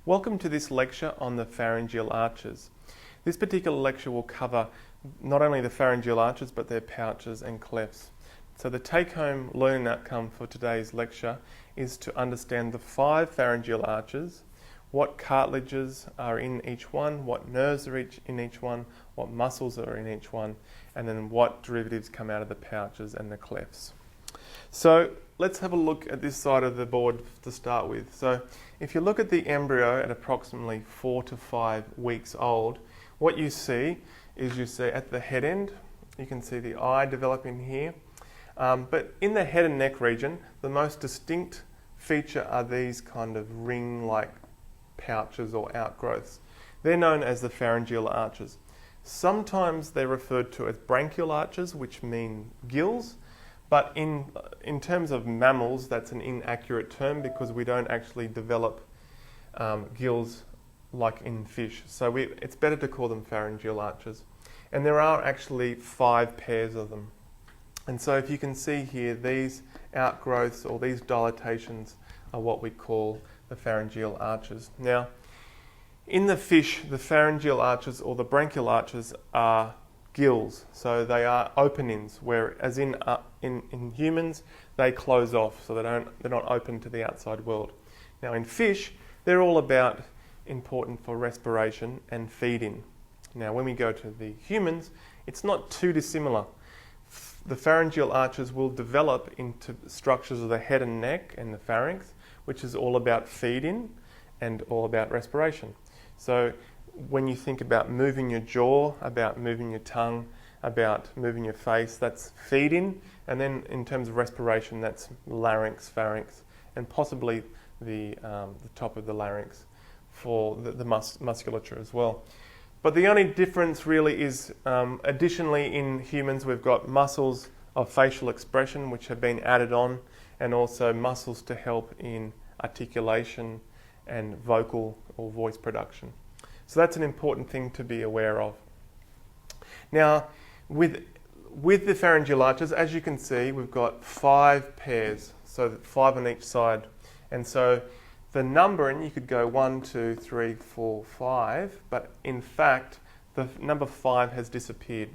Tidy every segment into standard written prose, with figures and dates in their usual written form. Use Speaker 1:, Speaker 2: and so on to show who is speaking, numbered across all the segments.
Speaker 1: Welcome to this lecture on the pharyngeal arches. This particular lecture will cover not only the pharyngeal arches but their pouches and clefts. So the take-home learning outcome for today's lecture is to understand the 5 pharyngeal arches, what cartilages are in each one, what nerves are in each one, what muscles are in each one, and then what derivatives come out of the pouches and the clefts. So let's have a look at this side of the board to start with. So if you look at the embryo at approximately 4 to 5 weeks old, what you see is at the head end, you can see the eye developing here. But in the head and neck region, the most distinct feature are these kind of ring-like pouches or outgrowths. They're known as the pharyngeal arches. Sometimes they're referred to as branchial arches, which mean gills. But in terms of mammals, that's an inaccurate term because we don't actually develop gills like in fish. So it's better to call them pharyngeal arches. And there are actually 5 pairs of them. And so if you can see here, these outgrowths or these dilatations are what we call the pharyngeal arches. Now, in the fish, the pharyngeal arches or the branchial arches are gills, so they are openings, whereas in humans they close off, so they're not open to the outside world. Now in fish, they're all about important for respiration and feeding. Now when we go to the humans, it's not too dissimilar. The pharyngeal arches will develop into structures of the head and neck and the pharynx, which is all about feeding and all about respiration. So when you think about moving your jaw, about moving your tongue, about moving your face, that's feeding. And then in terms of respiration, that's larynx, pharynx, and possibly the top of the larynx for the musculature as well. But the only difference really is, additionally in humans, we've got muscles of facial expression which have been added on, and also muscles to help in articulation and vocal or voice production. So that's an important thing to be aware of. Now, with the pharyngeal arches, as you can see, we've got 5 pairs, so 5 on each side. And so the numbering, you could go 1, 2, 3, 4, 5, but in fact, the number 5 has disappeared.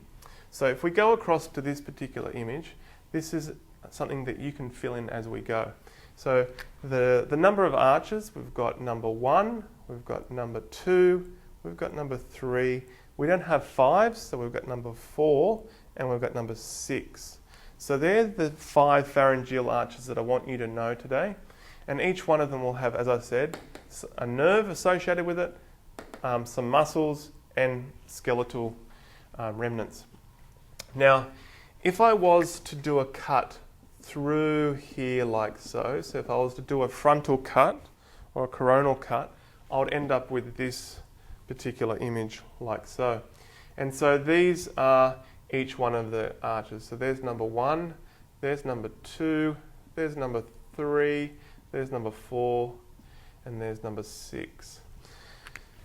Speaker 1: So if we go across to this particular image, this is something that you can fill in as we go. So the number of arches, we've got number 1, we've got number 2, we've got number 3. We don't have 5s, so we've got number 4, and we've got number 6. So they're the 5 pharyngeal arches that I want you to know today. And each one of them will have, as I said, a nerve associated with it, some muscles, and skeletal remnants. Now, if I was to do a cut through here like so if I was to do a frontal cut or a coronal cut, I would end up with this particular image like so. And so these are each one of the arches. So there's number 1, there's number 2, there's number 3, there's number 4, and there's number 6.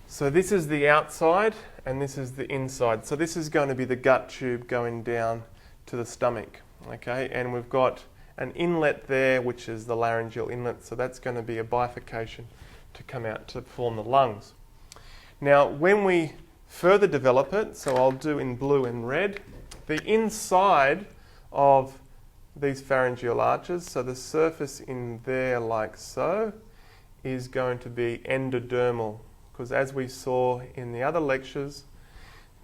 Speaker 1: So this is the outside and this is the inside. So this is going to be the gut tube going down to the stomach. Okay, and we've got an inlet there, which is the laryngeal inlet. So that's going to be a bifurcation to come out to form the lungs. Now, when we further develop it, so I'll do in blue and red, the inside of these pharyngeal arches, so the surface in there like so, is going to be endodermal, because as we saw in the other lectures,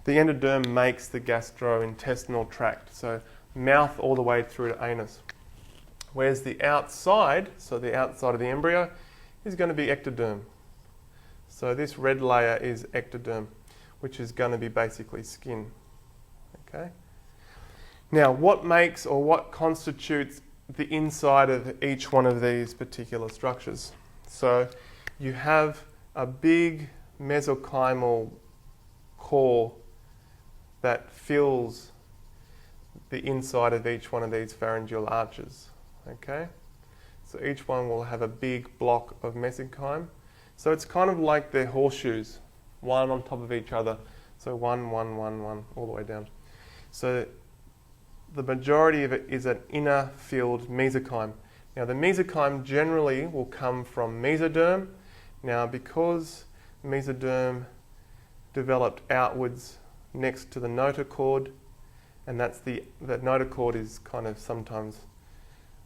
Speaker 1: the endoderm makes the gastrointestinal tract, so mouth all the way through to anus. Whereas the outside, so the outside of the embryo, is going to be ectoderm. So this red layer is ectoderm, which is going to be basically skin. Okay. Now, what makes or what constitutes the inside of each one of these particular structures? So you have a big mesenchymal core that fills the inside of each one of these pharyngeal arches. Okay, so each one will have a big block of mesenchyme. So it's kind of like they're horseshoes, one on top of each other. So 1, 1, 1, 1, all the way down. So the majority of it is an inner filled mesenchyme. Now the mesenchyme generally will come from mesoderm Now, because mesoderm developed outwards next to the notochord, and that notochord is kind of sometimes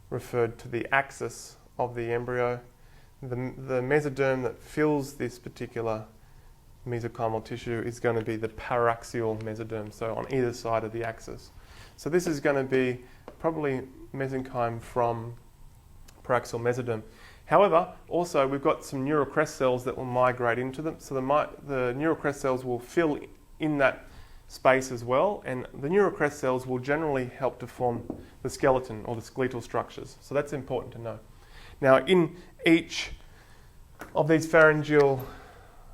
Speaker 1: referred to the axis of the embryo. The mesoderm that fills this particular mesenchymal tissue is going to be the paraxial mesoderm, so on either side of the axis. So this is going to be probably mesenchyme from paraxial mesoderm. However, also we've got some neural crest cells that will migrate into them, so the neural crest cells will fill in that space as well, and the neural crest cells will generally help to form the skeleton or the skeletal structures. So that's important to know. Now, in each of these pharyngeal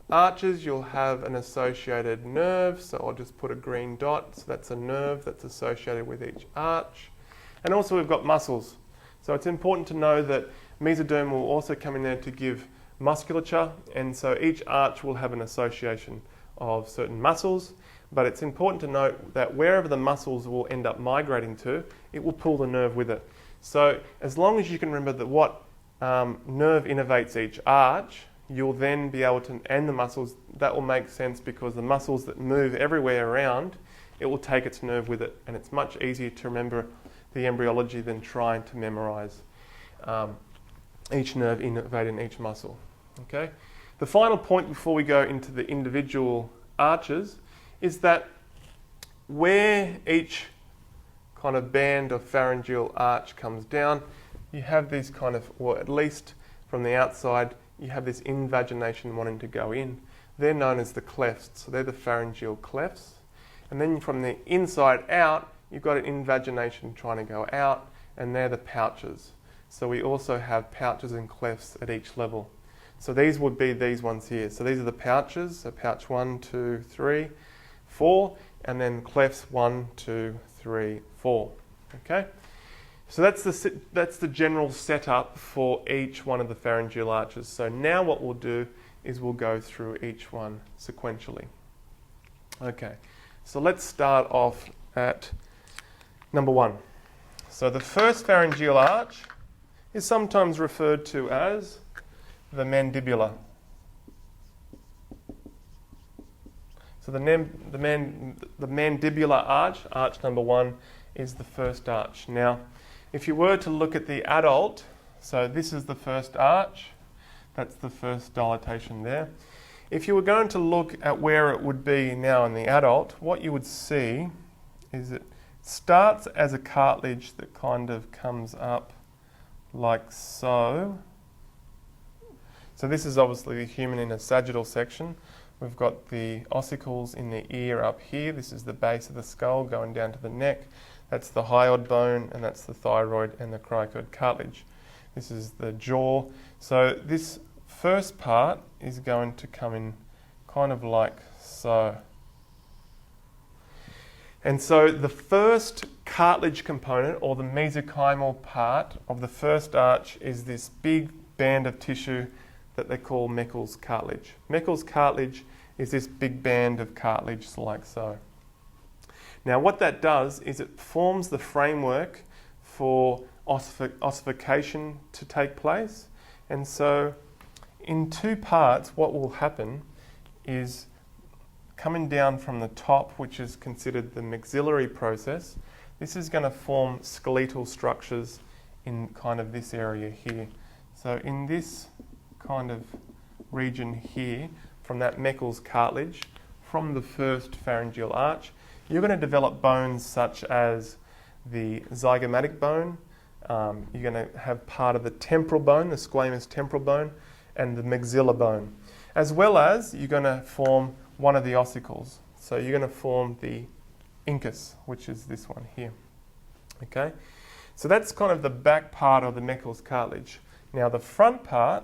Speaker 1: arches, you'll have an associated nerve. So I'll just put a green dot. So that's a nerve that's associated with each arch. And also we've got muscles. So it's important to know that mesoderm will also come in there to give musculature. And so each arch will have an association of certain muscles. But it's important to note that wherever the muscles will end up migrating to, it will pull the nerve with it. So as long as you can remember that what nerve innervates each arch, you'll then be able to, and the muscles, that will make sense because the muscles that move everywhere around, it will take its nerve with it. And it's much easier to remember the embryology than trying to memorize each nerve innervating each muscle. Okay? The final point before we go into the individual arches is that where each kind of band of pharyngeal arch comes down, you have these kind of, or at least from the outside, you have this invagination wanting to go in. They're known as the clefts, so they're the pharyngeal clefts. And then from the inside out, you've got an invagination trying to go out, and they're the pouches. So we also have pouches and clefts at each level. So these would be these ones here. So these are the pouches, so pouch 1, 2, 3, 4, and then clefts 1, 2, 3, 4. Okay? So that's the general setup for each one of the pharyngeal arches. So now what we'll do is we'll go through each one sequentially. Okay, so let's start off at number 1. So the first pharyngeal arch is sometimes referred to as the mandibula. So the mandibular arch, arch number 1, is the first arch. Now, if you were to look at the adult, so this is the first arch, that's the first dilatation there. If you were going to look at where it would be now in the adult, what you would see is it starts as a cartilage that kind of comes up like so. So this is obviously the human in a sagittal section. We've got the ossicles in the ear up here. This is the base of the skull going down to the neck. That's the hyoid bone, and that's the thyroid and the cricoid cartilage. This is the jaw. So this first part is going to come in kind of like so. And so the first cartilage component, or the mesenchymal part of the first arch, is this big band of tissue that they call Meckel's cartilage. Meckel's cartilage is this big band of cartilage like so. Now what that does is it forms the framework for ossification to take place. And so in two parts, what will happen is coming down from the top, which is considered the maxillary process, this is going to form skeletal structures in kind of this area here. So in this kind of region here, from that Meckel's cartilage, from the first pharyngeal arch, you're going to develop bones such as the zygomatic bone. You're going to have part of the temporal bone, the squamous temporal bone, and the maxillar bone. As well as you're going to form one of the ossicles. So you're going to form the incus, which is this one here. Okay? So that's kind of the back part of the Meckel's cartilage. Now the front part,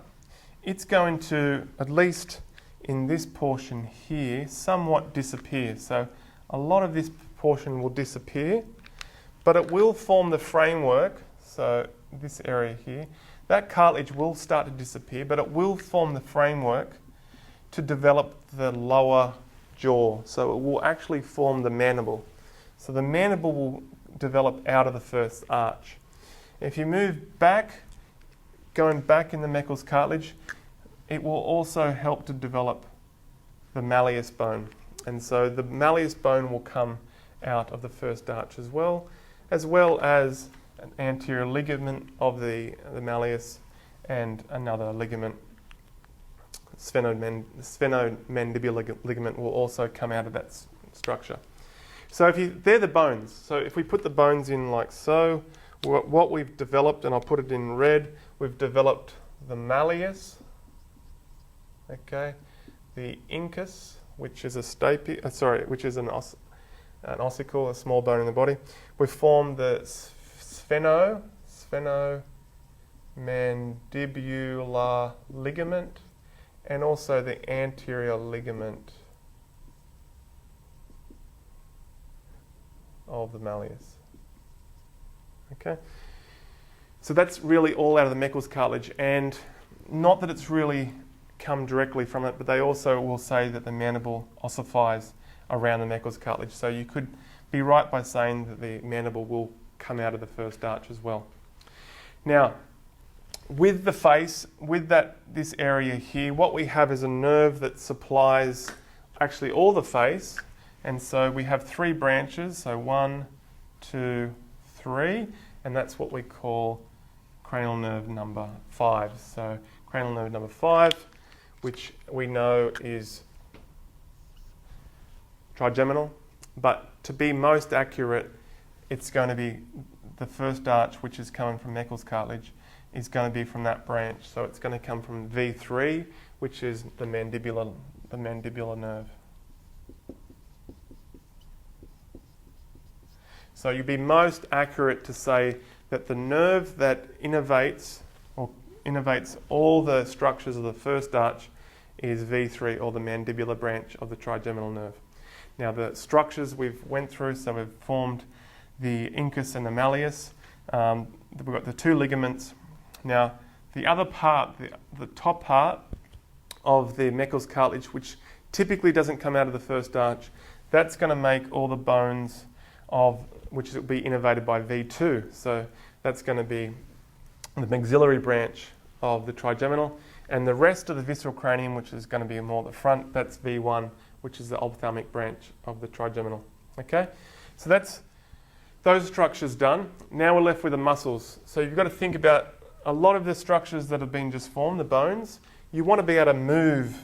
Speaker 1: it's going to, at least in this portion here, somewhat disappear. So a lot of this portion will disappear, but it will form the framework. So this area here, that cartilage will start to disappear, but it will form the framework to develop the lower jaw. So it will actually form the mandible. So the mandible will develop out of the first arch. If you move back, going back in the Meckel's cartilage, it will also help to develop the malleus bone. And so the malleus bone will come out of the first arch as well as an anterior ligament of the malleus and another ligament. Sphenomandibular ligament will also come out of that structure. So they're the bones. So if we put the bones in like so, what we've developed, and I'll put it in red, we've developed the malleus, okay, the incus, which is an ossicle, a small bone in the body. We've formed the sphenomandibular ligament, and also the anterior ligament of the malleus. Okay, so that's really all out of the Meckel's cartilage, and not that it's really come directly from it, but they also will say that the mandible ossifies around the Meckel's cartilage. So you could be right by saying that the mandible will come out of the first arch as well. Now, with the face, with this area here, what we have is a nerve that supplies actually all the face, and so we have 3 branches, so 1, 2, 3, and that's what we call cranial nerve number 5. So cranial nerve number 5, which we know is trigeminal, but to be most accurate, it's going to be the first arch, which is coming from Meckel's cartilage, is going to be from that branch. So it's going to come from V3, which is the mandibular nerve. So you'd be most accurate to say that the nerve that innervates all the structures of the first arch is V3, or the mandibular branch of the trigeminal nerve. Now the structures we've went through, so we've formed the incus and the malleus. We've got the 2 ligaments. Now the other part, the top part of the Meckel's cartilage, which typically doesn't come out of the first arch, that's going to make all the bones which will be innervated by V2. So that's going to be the maxillary branch of the trigeminal, and the rest of the visceral cranium, which is going to be more the front, that's V1, which is the ophthalmic branch of the trigeminal. Okay, so that's those structures done. Now we're left with the muscles. So you've got to think about a lot of the structures that have been just formed, the bones. You want to be able to move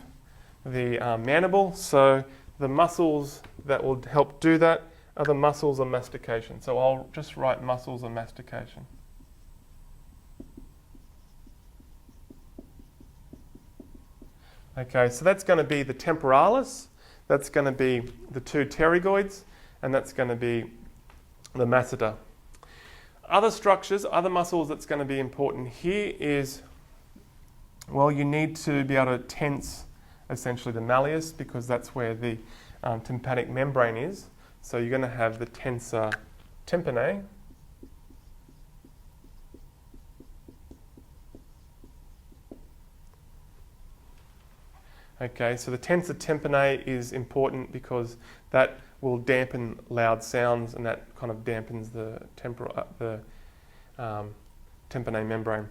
Speaker 1: the mandible, so the muscles that will help do that are the muscles of mastication. So I'll just write muscles of mastication. Okay, so that's going to be the temporalis, that's going to be the 2 pterygoids, and that's going to be the masseter. Other structures, other muscles that's going to be important here is, well, you need to be able to tense essentially the malleus, because that's where the tympanic membrane is. So you're going to have the tensor tympanae. Okay, so the tensor tympanae is important because that will dampen loud sounds, and that kind of dampens the tympanae membrane.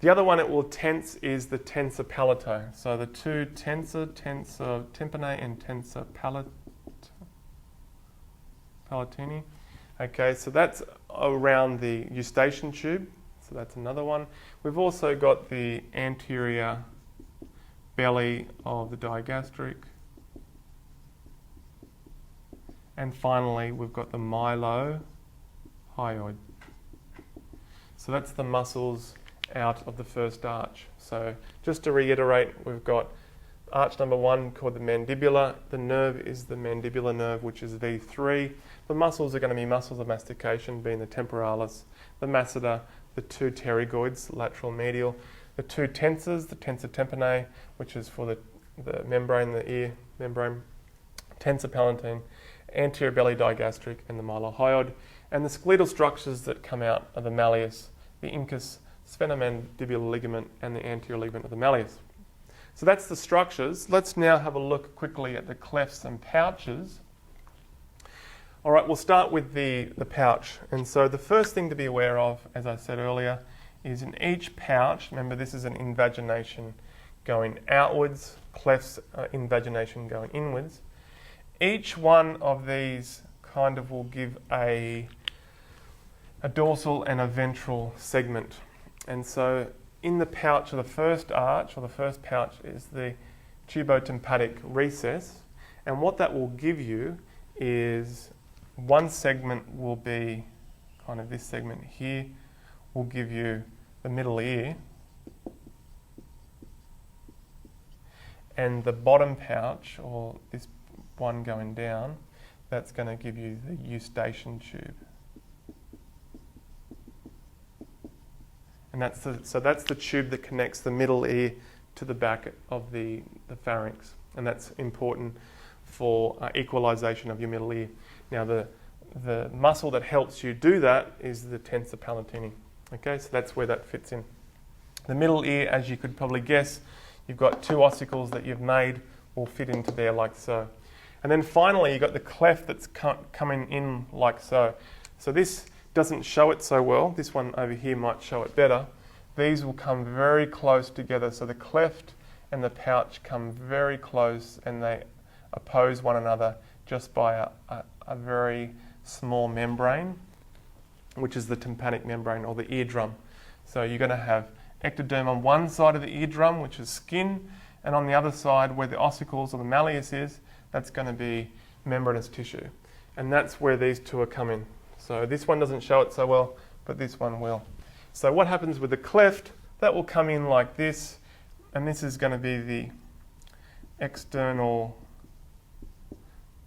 Speaker 1: The other one it will tense is the tensor palato. So the 2 tensor tympanae and tensor palatini. Okay, so that's around the eustachian tube. So that's another one. We've also got the anterior belly of the digastric. And finally, we've got the mylohyoid. So that's the muscles out of the first arch. So just to reiterate, we've got arch number 1 called the mandibular. The nerve is the mandibular nerve, which is V3. The muscles are going to be muscles of mastication, being the temporalis, the masseter, the 2 pterygoids, lateral medial, the 2 tensors, the tensor tympanae, which is for the membrane, the ear membrane, tensor palatine, anterior belly digastric, and the mylohyoid, and the skeletal structures that come out of the malleus, the incus, sphenomandibular ligament, and the anterior ligament of the malleus. So that's the structures. Let's now have a look quickly at the clefts and pouches. All right, we'll start with the pouch. And so the first thing to be aware of, as I said earlier, is in each pouch, remember this is an invagination going outwards, clefts, invagination going inwards. Each one of these kind of will give a dorsal and a ventral segment. And so in the pouch of the first arch, or the first pouch, is the tubotympanic recess. And what that will give you is one segment will be kind of this segment here, will give you the middle ear. And the bottom pouch, or this one going down, that's going to give you the eustachian tube. And that's the tube that connects the middle ear to the back of the pharynx. And that's important for equalization of your middle ear. Now the muscle that helps you do that is the tensor palatini. Okay, so that's where that fits in. The middle ear, as you could probably guess, you've got two ossicles that you've made will fit into there like so. And then finally you've got the cleft that's coming in like so. So this doesn't show it so well. This one over here might show it better. These will come very close together. So the cleft and the pouch come very close, and they oppose one another just by a very small membrane, which is the tympanic membrane, or the eardrum. So you're going to have ectoderm on one side of the eardrum, which is skin, and on the other side, where the ossicles or the malleus is, that's going to be membranous tissue. And that's where these two are coming. So this one doesn't show it so well, but this one will. So what happens with the cleft, that will come in like this, and this is going to be the external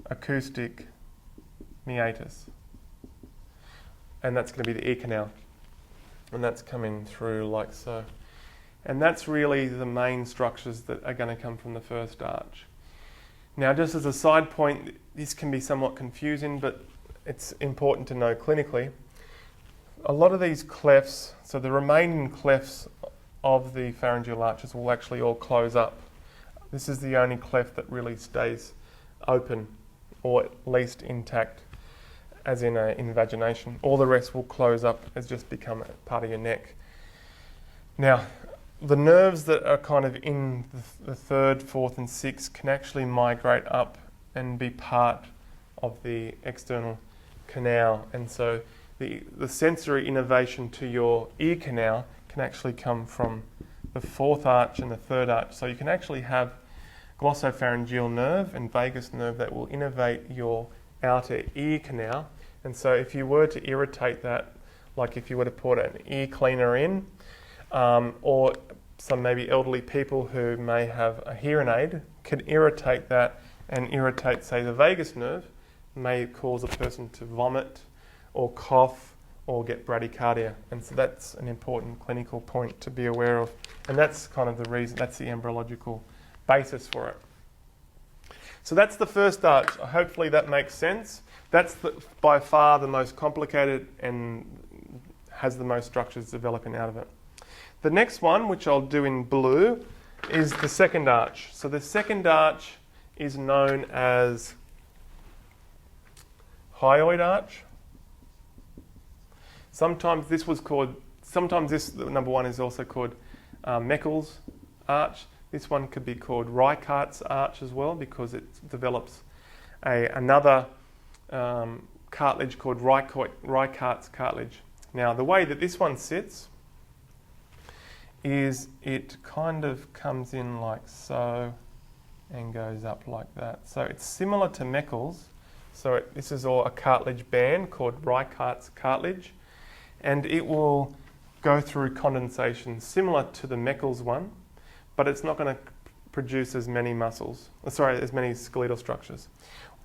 Speaker 1: acoustic meatus. And that's going to be the ear canal. And that's coming through like so. And that's really the main structures that are going to come from the first arch. Now, just as a side point, this can be somewhat confusing, but it's important to know clinically. A lot of these clefts, so the remaining clefts of the pharyngeal arches will actually all close up. This is the only cleft that really stays open, or at least intact, as in an invagination. All the rest will close up as just become a part of your neck. Now, the nerves that are kind of in the third, fourth and sixth can actually migrate up and be part of the external canal. And so the sensory innervation to your ear canal can actually come from the fourth arch and the third arch. So you can actually have glossopharyngeal nerve and vagus nerve that will innervate your outer ear canal. And so if you were to irritate that, like if you were to put an ear cleaner in, or some maybe elderly people who may have a hearing aid can irritate that and irritate, say, the vagus nerve, may cause a person to vomit or cough or get bradycardia. And so that's an important clinical point to be aware of. And that's kind of the reason, that's the embryological basis for it. So that's the first arch. Hopefully that makes sense. That's by far the most complicated and has the most structures developing out of it. The next one, which I'll do in blue, is the second arch. So the second arch is known as Hyoid Arch. Sometimes this number one is also called Meckel's Arch. This one could be called Reichardt's Arch as well, because it develops another cartilage called Reichardt's cartilage. Now, the way that this one sits is it kind of comes in like so and goes up like that. So it's similar to Meckel's. So this is all a cartilage band called Reichardt's cartilage, and it will go through condensation similar to the Meckel's one, but it's not going to produce as many as many skeletal structures.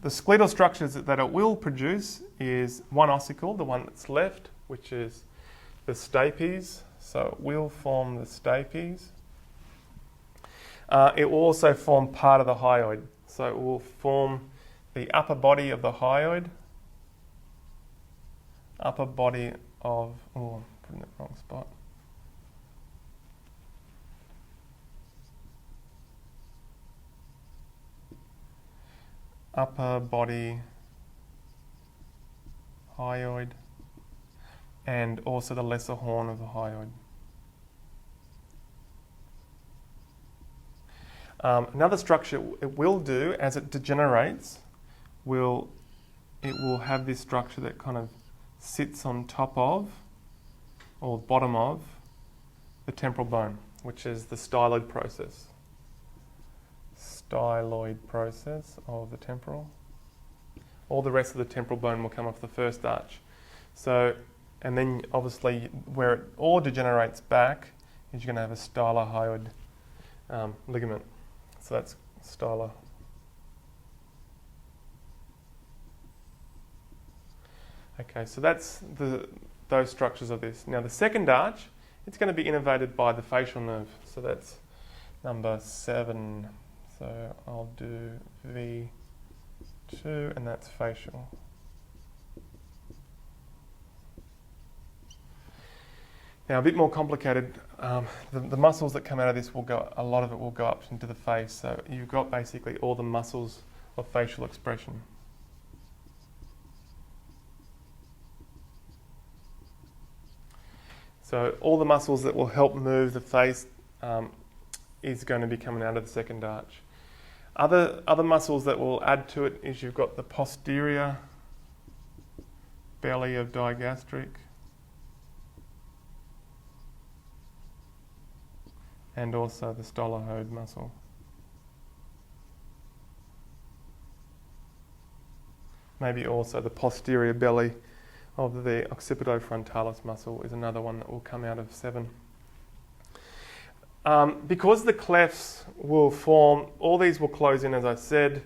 Speaker 1: The skeletal structures that it will produce is one ossicle, the one that's left, which is the stapes. So it will form the stapes. It will also form part of the hyoid. So it will form the upper body of the hyoid. Upper body of, I'm putting it in the wrong spot. Upper body hyoid, and also the lesser horn of the hyoid. Another structure it will do as it degenerates, it will have this structure that kind of sits on top of or bottom of the temporal bone, which is the styloid process. Styloid process of the temporal. All the rest of the temporal bone will come off the first arch. So, and then obviously where it all degenerates back is you're going to have a stylohyoid ligament. So that's stylo. Okay, so that's those structures of this. Now the second arch, it's going to be innervated by the facial nerve. So that's number 7. So I'll do V2, and that's facial. Now a bit more complicated. The muscles that come out of this will go. A lot of it will go up into the face. So you've got basically all the muscles of facial expression. So all the muscles that will help move the face is going to be coming out of the second arch. Other muscles that will add to it is you've got the posterior belly of digastric and also the stylohyoid muscle. Maybe also the posterior belly of the occipitofrontalis muscle is another one that will come out of 7. Because the clefts will form, all these will close in, as I said.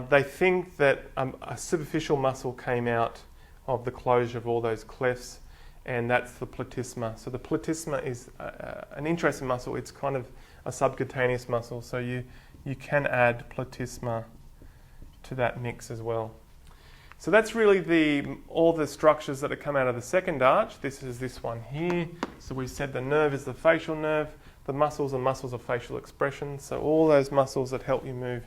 Speaker 1: They think that a superficial muscle came out of the closure of all those clefts, and that's the platysma. So the platysma is an interesting muscle. It's kind of a subcutaneous muscle, so you can add platysma to that mix as well. So that's really all the structures that have come out of the second arch. This is this one here. So we said the nerve is the facial nerve. The muscles are muscles of facial expression. So all those muscles that help you move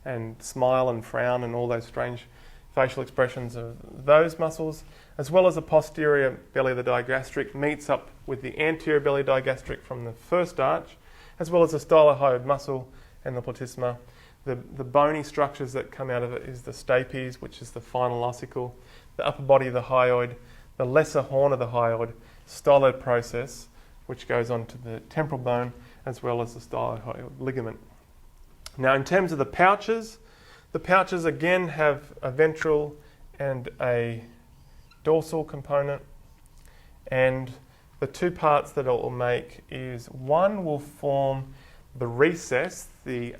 Speaker 1: and smile and frown and all those strange facial expressions of those muscles, as well as the posterior belly of the digastric meets up with the anterior belly digastric from the first arch, as well as the stylohyoid muscle and the platysma. The bony structures that come out of it is the stapes, which is the final ossicle, the upper body of the hyoid, the lesser horn of the hyoid, styloid process, which goes on to the temporal bone, as well as the stylohyoid ligament. Now, in terms of the pouches again have a ventral and a dorsal component, and the two parts that it will make is one will form the recess, the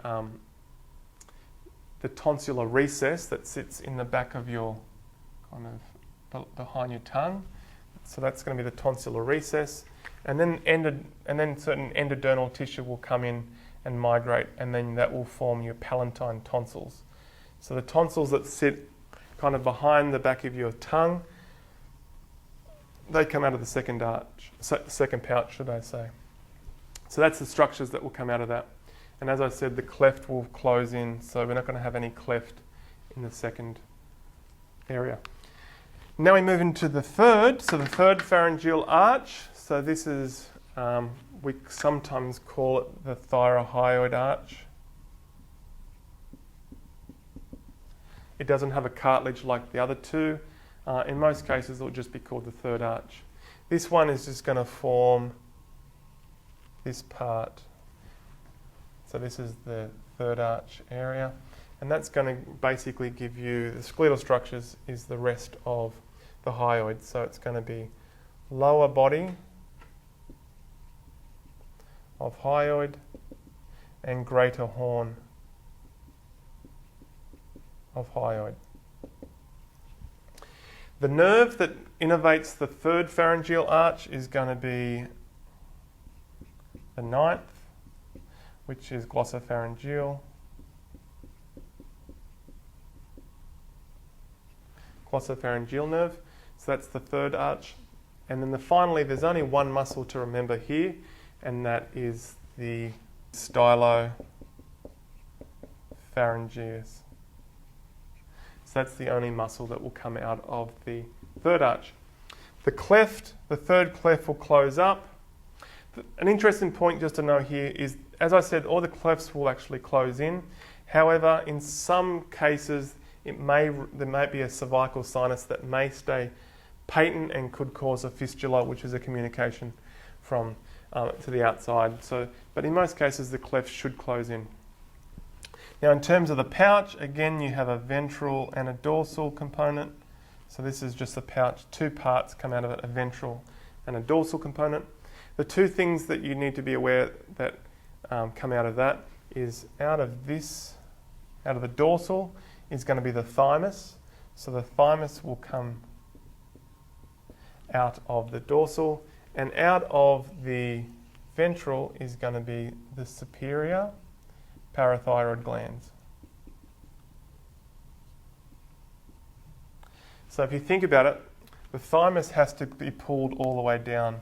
Speaker 1: tonsillar recess that sits in the back of your kind of behind your tongue. So that's going to be the tonsillar recess, and then certain endodermal tissue will come in and migrate, and then that will form your palatine tonsils. So the tonsils that sit kind of behind the back of your tongue, they come out of the second arch, second pouch, should I say. So that's the structures that will come out of that. And as I said, the cleft will close in, so we're not going to have any cleft in the second area. Now we move into the third, so the third pharyngeal arch. So this is, we sometimes call it the Thyrohyoid Arch. It doesn't have a cartilage like the other two. In most cases, it will just be called the third arch. This one is just going to form this part. So this is the third arch area, and that's going to basically give you, the skeletal structures is the rest of the hyoid. So it's going to be lower body of hyoid and greater horn of hyoid. The nerve that innervates the third pharyngeal arch is going to be the 9th, which is glossopharyngeal. Glossopharyngeal nerve. So that's the third arch. And then finally, there's only one muscle to remember here, and that is the stylopharyngeus. So that's the only muscle that will come out of the third arch. The third cleft will close up. An interesting point just to know here is as I said, all the clefts will actually close in. However, in some cases, there might be a cervical sinus that may stay patent and could cause a fistula, which is a communication from to the outside. But in most cases, the clefts should close in. Now, in terms of the pouch, again, you have a ventral and a dorsal component. So this is just the pouch. Two parts come out of it, a ventral and a dorsal component. The two things that you need to be aware that come out of that is out of the dorsal is going to be the thymus. So the thymus will come out of the dorsal, and out of the ventral is going to be the superior parathyroid glands. So if you think about it, the thymus has to be pulled all the way down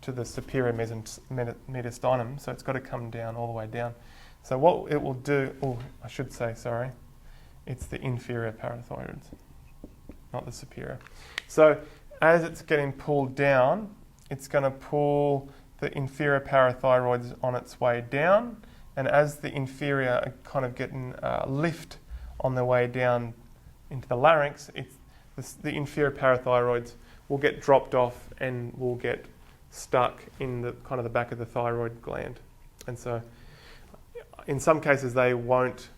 Speaker 1: to the superior mediastinum, so it's got to come down all the way down. So what it will do, it's the inferior parathyroids, not the superior. So as it's getting pulled down, it's going to pull the inferior parathyroids on its way down, and as the inferior are kind of getting lift on their way down into the larynx, the inferior parathyroids will get dropped off and will get stuck in the kind of the back of the thyroid gland. And so in some cases they won't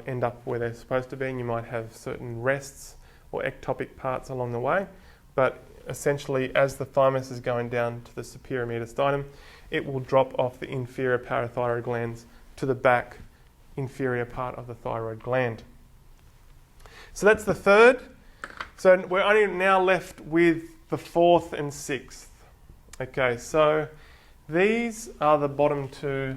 Speaker 1: end up where they're supposed to be, and you might have certain rests or ectopic parts along the way. But essentially, as the thymus is going down to the superior mediastinum, it will drop off the inferior parathyroid glands to the back inferior part of the thyroid gland. So that's the third. So we're only now left with the fourth and sixth. Okay, so these are the bottom two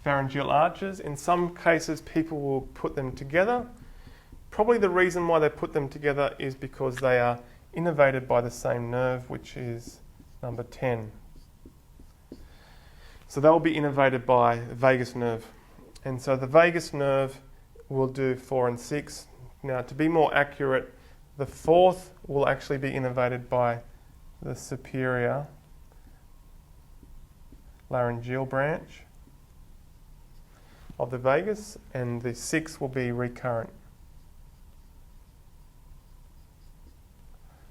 Speaker 1: pharyngeal arches. In some cases, people will put them together. Probably the reason why they put them together is because they are innervated by the same nerve, which is number 10. So they'll be innervated by the vagus nerve. And so the vagus nerve will do 4 and 6. Now, to be more accurate, the fourth will actually be innervated by the superior laryngeal branch of the vagus, and the sixth will be recurrent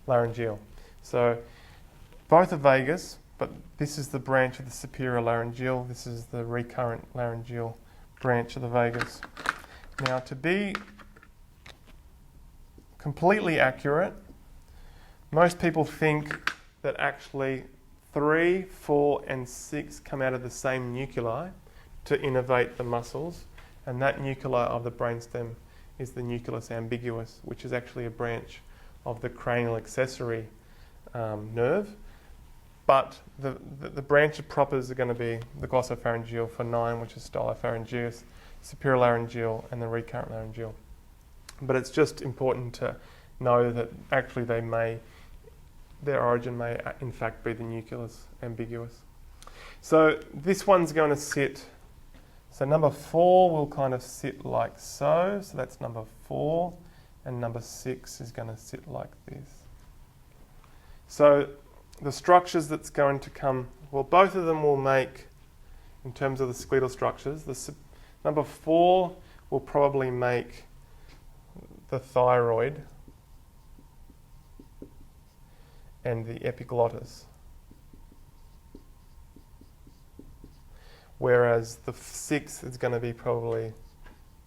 Speaker 1: laryngeal. So both are vagus, but this is the branch of the superior laryngeal. This is the recurrent laryngeal branch of the vagus. Now, to be completely accurate, most people think that actually 3, 4, and 6 come out of the same nuclei to innervate the muscles, and that nuclei of the brainstem is the nucleus ambiguus, which is actually a branch of the cranial accessory nerve. But the branch of propers are going to be the glossopharyngeal for 9, which is stylopharyngeus, superior laryngeal, and the recurrent laryngeal. But it's just important to know that actually their origin may in fact be the nucleus ambiguus. So this one's going to sit, so number 4 will kind of sit like so that's number 4, and number 6 is going to sit like this. So the structures that's going to come, well, both of them will make, in terms of the skeletal structures, number 4 will probably make the thyroid and the epiglottis, whereas the 6th is going to be probably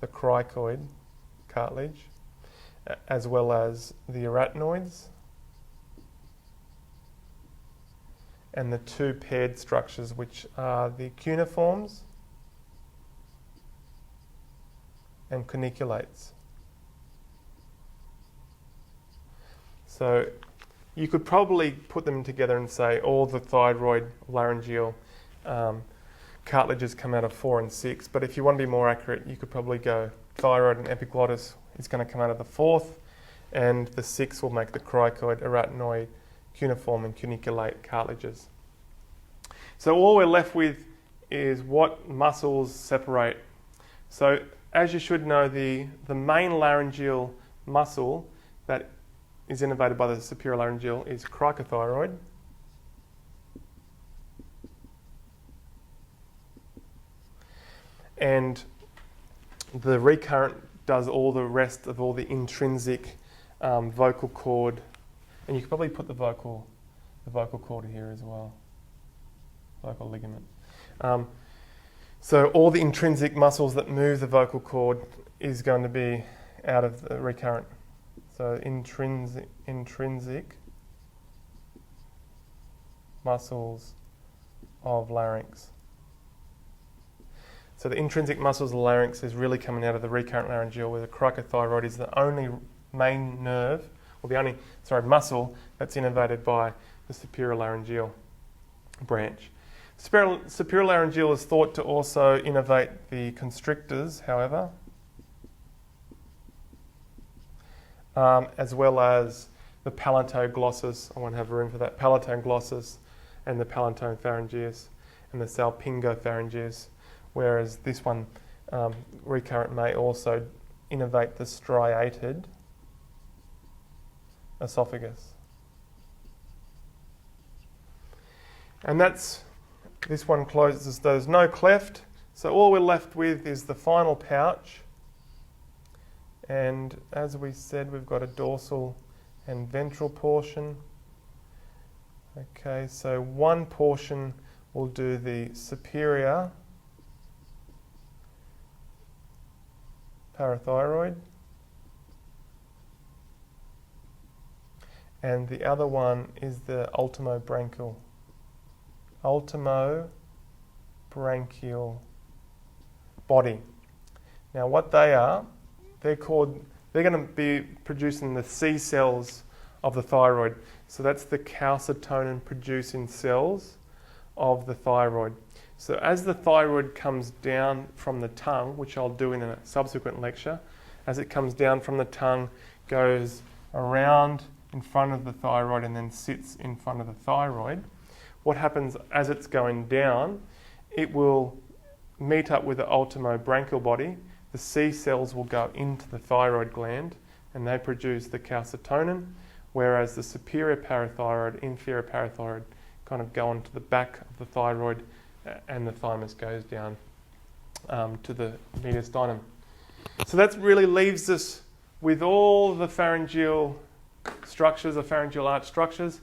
Speaker 1: the cricoid cartilage, as well as the arachnoids, and the 2 paired structures, which are the cuneiforms and caniculates. So you could probably put them together and say all the thyroid laryngeal cartilages come out of 4 and 6, but if you want to be more accurate, you could probably go thyroid and epiglottis is going to come out of the 4th, and the 6th will make the cricoid, arachnoid, cuneiform, and cuniculate cartilages. So all we're left with is what muscles separate. So as you should know, the main laryngeal muscle that is innervated by the superior laryngeal is cricothyroid. and the recurrent does all the rest of all the intrinsic vocal cord, and you could probably put the vocal cord here as well, vocal ligament. So all the intrinsic muscles that move the vocal cord is going to be out of the recurrent. So intrinsic muscles of larynx. So the intrinsic muscles of the larynx is really coming out of the recurrent laryngeal, where the cricothyroid is the only main nerve, or the only, muscle that's innervated by the superior laryngeal branch. Superior laryngeal is thought to also innervate the constrictors, however, as well as the palatoglossus. I won't have room for that. Palatoglossus and the palatopharyngeus and the salpingopharyngeus, whereas this one, recurrent, may also innervate the striated esophagus. And this one closes, there's no cleft, so all we're left with is the final pouch. And as we said, we've got a dorsal and ventral portion. Okay, so one portion will do the superior parathyroid, and the other one is the ultimobranchial body. Now what they are, they're going to be producing the C cells of the thyroid. So that's the calcitonin producing cells of the thyroid. So as the thyroid comes down from the tongue, which I'll do in a subsequent lecture, as it comes down from the tongue, goes around in front of the thyroid and then sits in front of the thyroid, what happens as it's going down, it will meet up with the ultimobranchial body. The C cells will go into the thyroid gland and they produce the calcitonin, whereas the superior parathyroid, inferior parathyroid kind of go onto the back of the thyroid, and the thymus goes down to the mediastinum. So that really leaves us with all the pharyngeal structures, the pharyngeal arch structures.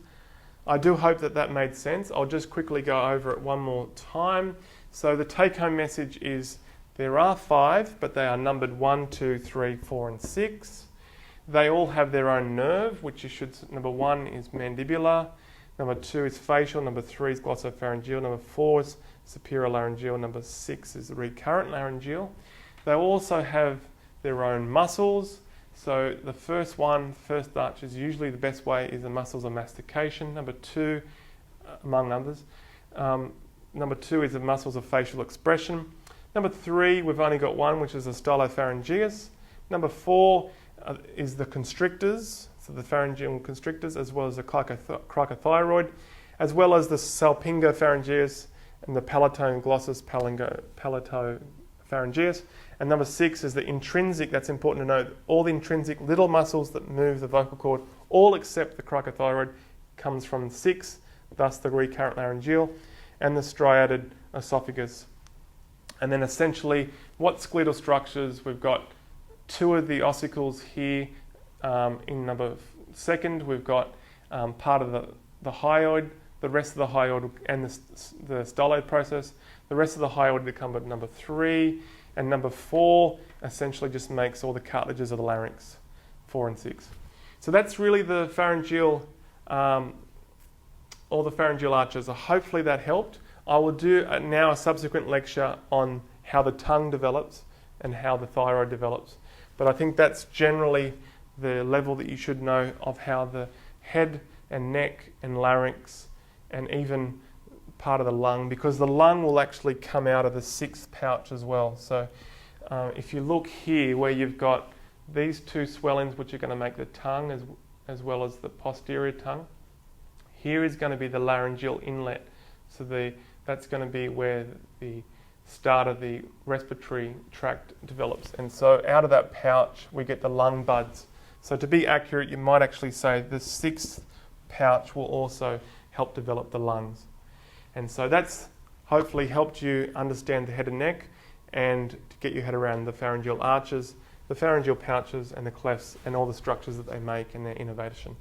Speaker 1: I do hope that made sense. I'll just quickly go over it one more time. So the take-home message is there are 5, but they are numbered 1, 2, 3, 4, and 6. They all have their own nerve, which you should, number 1 is mandibular, number 2 is facial, number 3 is glossopharyngeal, number 4 is superior laryngeal, number 6 is recurrent laryngeal. They also have their own muscles. So the first arch is usually the best way is the muscles of mastication. Number 2, among others, number 2 is the muscles of facial expression. Number 3, we've only got one, which is the stylopharyngeus. Number 4 is the constrictors, so the pharyngeal constrictors, as well as the cricothyroid, as well as the salpingopharyngeus and the palatoglossus palatopharyngeus. And number 6 is the intrinsic. That's important to note. All the intrinsic little muscles that move the vocal cord, all except the cricothyroid, comes from 6, thus the recurrent laryngeal, and the striated esophagus. And then essentially, what skeletal structures? We've got 2 of the ossicles here. In number 2, we've got part of the hyoid, the rest of the hyoid, and the styloid process. The rest of the hyoid would come at number 3, and number 4 essentially just makes all the cartilages of the larynx, 4 and 6. So that's really the pharyngeal, all the pharyngeal arches. So hopefully that helped. I will do now a subsequent lecture on how the tongue develops and how the thyroid develops. But I think that's generally the level that you should know of how the head and neck and larynx and even part of the lung, because the lung will actually come out of the 6th pouch as well. So if you look here where you've got these 2 swellings which are going to make the tongue as well as the posterior tongue, here is going to be the laryngeal inlet. So that's going to be where the start of the respiratory tract develops. And so out of that pouch we get the lung buds. So to be accurate, you might actually say the 6th pouch will also help develop the lungs. And so that's hopefully helped you understand the head and neck. and to get your head around the pharyngeal arches, the pharyngeal pouches and the clefts and all the structures that they make and their innervation.